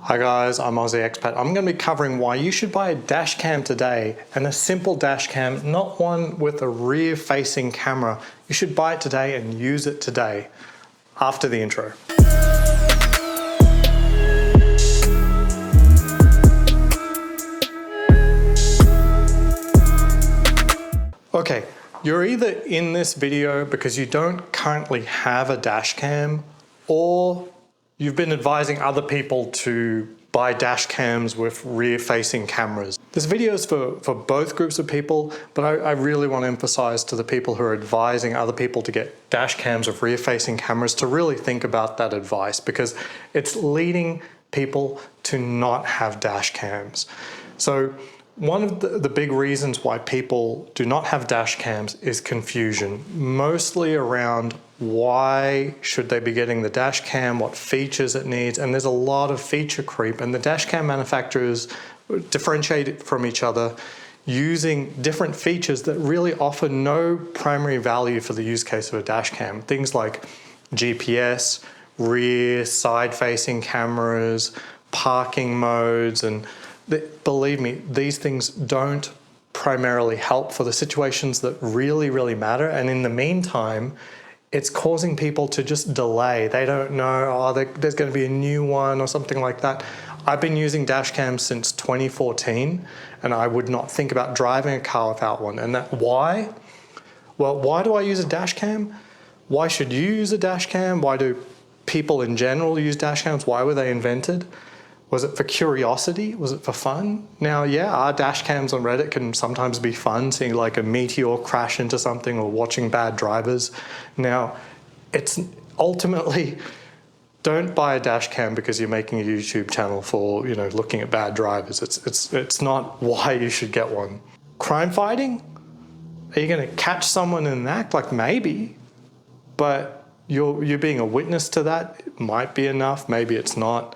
Hi guys, I'm Aussie Expat. I'm going to be covering why you should buy a dash cam today, and a simple dash cam, not one with a rear facing camera. You should buy it today and use it today after the intro. Okay, you're either in this video because you don't currently have a dash cam, or you've been advising other people to buy dash cams with rear-facing cameras. This video is for both groups of people, but I really want to emphasize to the people who are advising other people to get dash cams with rear-facing cameras to really think about that advice, because it's leading people to not have dash cams. So one of the big reasons why people do not have dash cams is confusion, mostly around why should they be getting the dash cam, what features it needs, and there's a lot of feature creep, and the dash cam manufacturers differentiate it from each other using different features that really offer no primary value for the use case of a dash cam. Things like GPS, rear, side-facing cameras, parking modes, and believe me, these things don't primarily help for the situations that really matter, and in the meantime, it's causing people to just delay. They don't know, oh, there's going to be a new one or something like that. I've been using dash cams since 2014, and I would not think about driving a car without one. And why? Well, why do I use a dash cam? Why should you use a dash cam? Why do people in general use dash cams? Why were they invented? Was it for curiosity? Was it for fun? Now, yeah, our dash cams on Reddit can sometimes be fun, seeing like a meteor crash into something or watching bad drivers. Now, it's ultimately, don't buy a dash cam because you're making a YouTube channel for, looking at bad drivers. It's not why you should get one. Crime fighting? Are you going to catch someone in an act? Like, maybe, but you're being a witness to that. It might be enough, maybe it's not.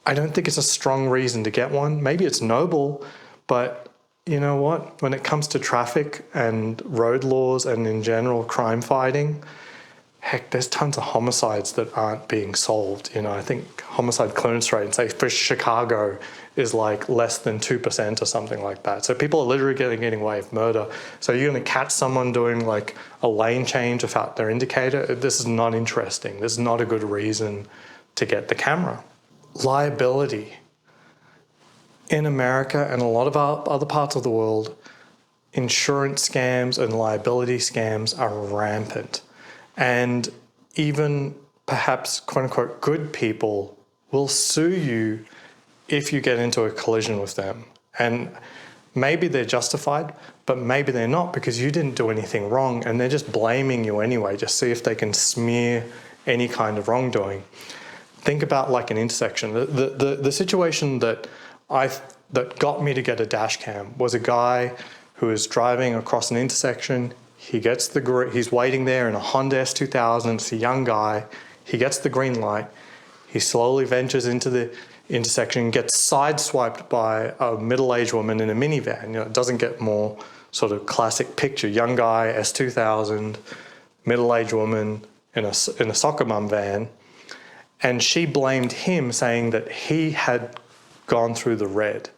I don't think it's a strong reason to get one. Maybe it's noble, but you know what? When it comes to traffic and road laws and in general crime fighting, heck, there's tons of homicides that aren't being solved. I think homicide clearance rate, say for Chicago, is like less than 2% or something like that. So people are literally getting away with murder. So you're going to catch someone doing like a lane change without their indicator. This is not interesting. This is not a good reason to get the camera. Liability. In America and a lot of other parts of the world, insurance scams and liability scams are rampant. And even perhaps quote unquote good people will sue you if you get into a collision with them. And maybe they're justified, but maybe they're not, because you didn't do anything wrong and they're just blaming you anyway, just see if they can smear any kind of wrongdoing. Think about like an intersection. The situation that got me to get a dash cam was a guy who was driving across an intersection. He's waiting there in a Honda S2000. It's a young guy. He gets the green light. He slowly ventures into the intersection and gets sideswiped by a middle-aged woman in a minivan. It doesn't get more sort of classic picture. Young guy, S2000, middle-aged woman in a soccer mum van. And she blamed him, saying that he had gone through the red,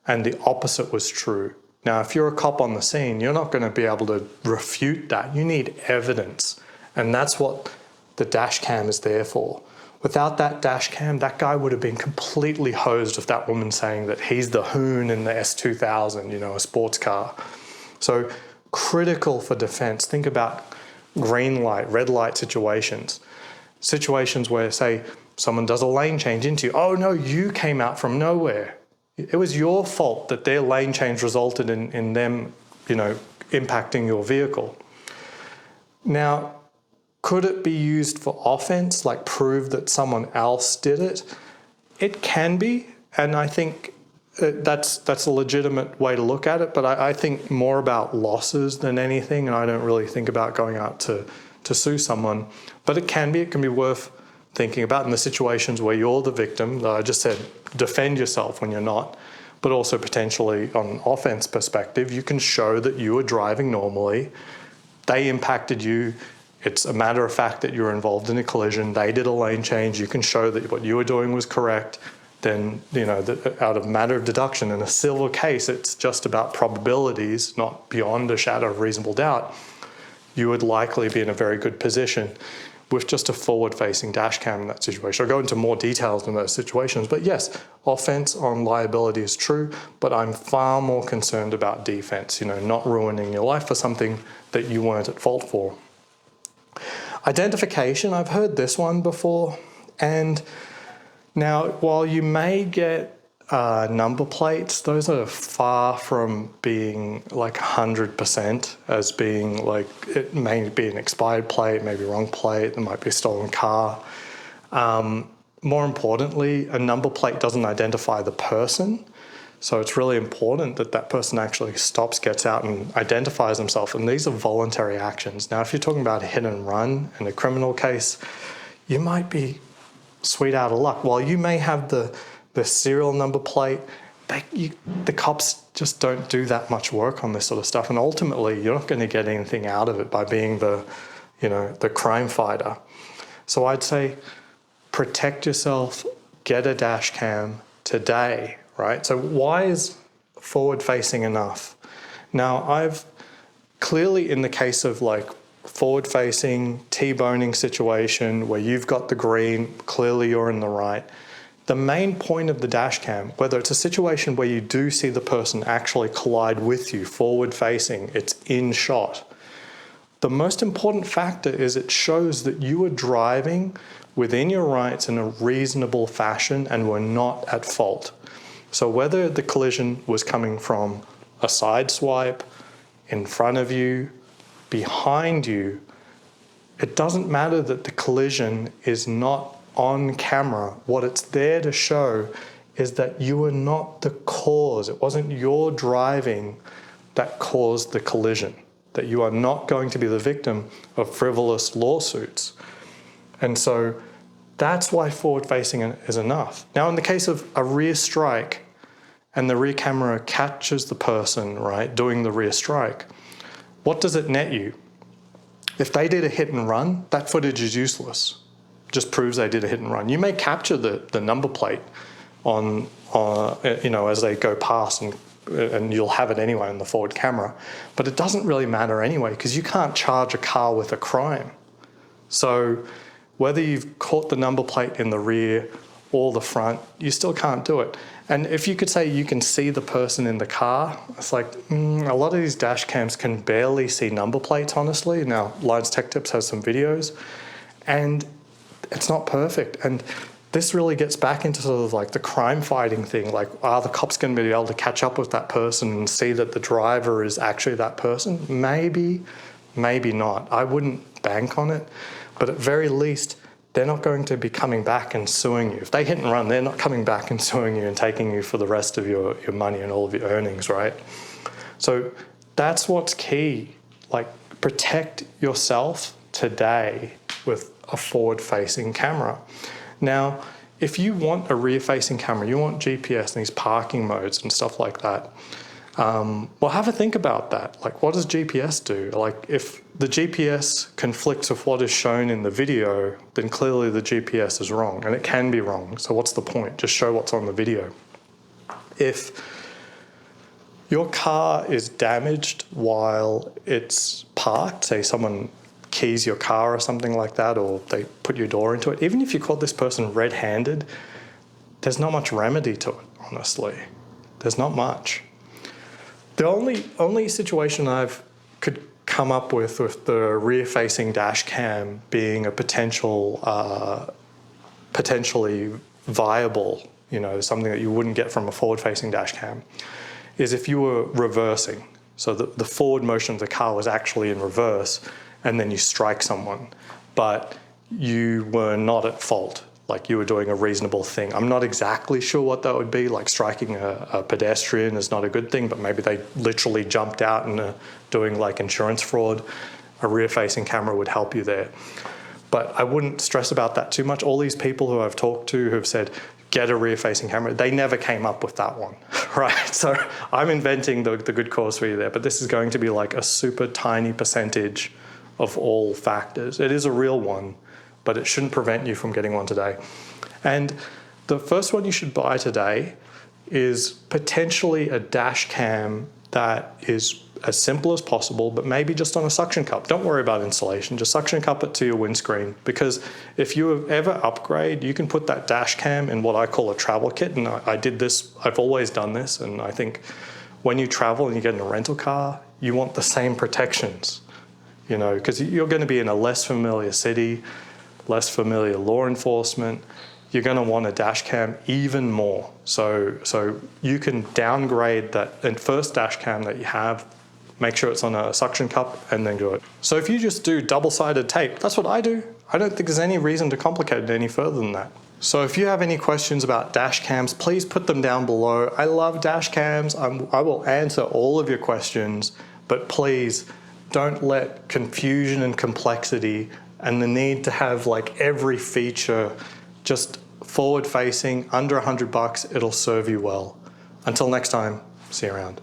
and the opposite was true. Now, if you're a cop on the scene, you're not going to be able to refute that. You need evidence, and that's what the dash cam is there for. Without that dash cam, that guy would have been completely hosed with that woman saying that he's the hoon in the S2000, a sports car. So critical for defense. Think about green light, red light situations. Situations where, say, someone does a lane change into you. Oh no, you came out from nowhere. It was your fault that their lane change resulted in them, impacting your vehicle. Now, could it be used for offense, like prove that someone else did it? It can be, and I think that's a legitimate way to look at it, but I think more about losses than anything, and I don't really think about going out to sue someone. But it can be worth thinking about in the situations where you're the victim. I just said defend yourself when you're not, but also potentially on an offense perspective, you can show that you were driving normally, they impacted you, it's a matter of fact that you were involved in a collision, they did a lane change, you can show that what you were doing was correct, then, out of matter of deduction, in a civil case, it's just about probabilities, not beyond a shadow of reasonable doubt, you would likely be in a very good position with just a forward-facing dash cam in that situation. I'll go into more details in those situations, but yes, offense on liability is true, but I'm far more concerned about defense, not ruining your life for something that you weren't at fault for. Identification, I've heard this one before, and now while you may get number plates, those are far from being like 100% as being like, it may be an expired plate, maybe wrong plate, there might be a stolen car. More importantly, a number plate doesn't identify the person. So it's really important that that person actually stops, gets out and identifies himself. And these are voluntary actions. Now, if you're talking about a hit and run in a criminal case, you might be sweet out of luck. While you may have the serial number plate, the cops just don't do that much work on this sort of stuff. And ultimately, you're not going to get anything out of it by being the crime fighter. So I'd say protect yourself, get a dash cam today, right? So why is forward-facing enough? Now, I've clearly, in the case of like forward-facing T-boning situation where you've got the green, clearly you're in the right. The main point of the dash cam, whether it's a situation where you do see the person actually collide with you, forward-facing, it's in shot. The most important factor is it shows that you were driving within your rights in a reasonable fashion and were not at fault. So whether the collision was coming from a side swipe, in front of you, behind you, it doesn't matter that the collision is not on camera. What it's there to show is that you were not the cause. It wasn't your driving that caused the collision, that you are not going to be the victim of frivolous lawsuits. And so that's why forward-facing is enough. Now, in the case of a rear strike and the rear camera catches the person, right, doing the rear strike, what does it net you? If they did a hit and run, that footage is useless. Just proves they did a hit and run. You may capture the number plate on as they go past, and you'll have it anyway on the forward camera, but it doesn't really matter anyway because you can't charge a car with a crime. So whether you've caught the number plate in the rear or the front, you still can't do it. And if you could say you can see the person in the car, it's like a lot of these dash cams can barely see number plates, honestly. Now, Lions Tech Tips has some videos, and it's not perfect. And this really gets back into sort of like the crime fighting thing. Like, are the cops going to be able to catch up with that person and see that the driver is actually that person? Maybe, maybe not. I wouldn't bank on it. But at very least, they're not going to be coming back and suing you. If they hit and run, they're not coming back and suing you and taking you for the rest of your money and all of your earnings, right? So that's what's key. Like, protect yourself today with a forward-facing camera. Now, if you want a rear-facing camera, you want GPS and these parking modes and stuff like that, well, have a think about that. Like, what does GPS do? Like, if the GPS conflicts with what is shown in the video, then clearly the GPS is wrong, and it can be wrong. So what's the point? Just show what's on the video. If your car is damaged while it's parked, say someone keys your car or something like that, or they put your door into it, even if you caught this person red-handed, there's not much remedy to it, honestly. There's not much. The only situation I've could come up with the rear-facing dash cam being a potentially viable, something that you wouldn't get from a forward-facing dash cam, is if you were reversing. So the forward motion of the car was actually in reverse, and then you strike someone, but you were not at fault. Like, you were doing a reasonable thing. I'm not exactly sure what that would be. Like, striking a pedestrian is not a good thing, but maybe they literally jumped out and doing like insurance fraud. A rear-facing camera would help you there. But I wouldn't stress about that too much. All these people who I've talked to who've said, get a rear-facing camera, they never came up with that one, right? So I'm inventing the good cause for you there, but this is going to be like a super tiny percentage of all factors. It is a real one, but it shouldn't prevent you from getting one today. And The first one you should buy today is potentially a dash cam that is as simple as possible, but maybe just on a suction cup. Don't worry about insulation, just suction cup it to your windscreen, because if you ever upgrade, you can put that dash cam in what I call a travel kit. And I did this, I've always done this, and I think when you travel and you get in a rental car, you want the same protections, you know, because you're going to be in a less familiar city, less familiar law enforcement. You're going to want a dash cam even more. So you can downgrade that first dash cam that you have, make sure it's on a suction cup, and then do it. So if you just do double-sided tape, that's what I do. I don't think there's any reason to complicate it any further than that. So if you have any questions about dash cams, please put them down below. I love dash cams. I will answer all of your questions, but please don't let confusion and complexity and the need to have like every feature just forward facing, under $100, it'll serve you well. Until next time, see you around.